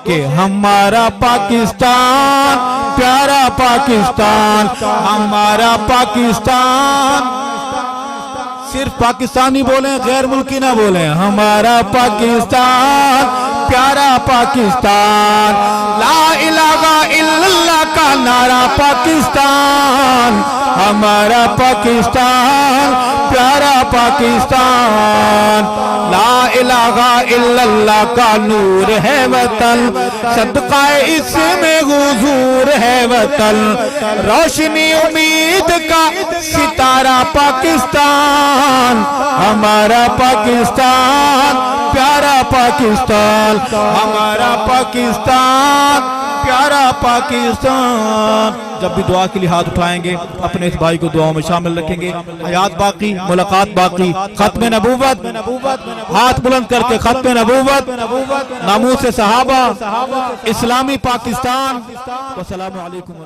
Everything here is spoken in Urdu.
کہ ہمارا پاکستان پیارا پاکستان، ہمارا پاکستان، صرف پاکستانی بولیں، غیر ملکی نہ بولیں، ہمارا پاکستان پیارا پاکستان، لا الہ الا اللہ کا نعرہ پاکستان، ہمارا پاکستان پیارا پاکستان، لا الہ الا اللہ کا نور ہے وطن، صدقہ اس میں حضور ہے وطن، روشنی امید کا ستارہ پاکستان، ہمارا پاکستان پیارا پاکستان، ہمارا پاکستان پیارا پاکستان۔ جب بھی دعا کے لیے ہاتھ اٹھائیں گے اپنے اس بھائی کو دعاؤں میں شامل رکھیں گے۔ حیات باقی، ملاقات باقی، ختم نبوت، ہاتھ بلند کر کے ختم نبوت، ناموس صحابہ، اسلامی پاکستان۔ والسلام علیکم۔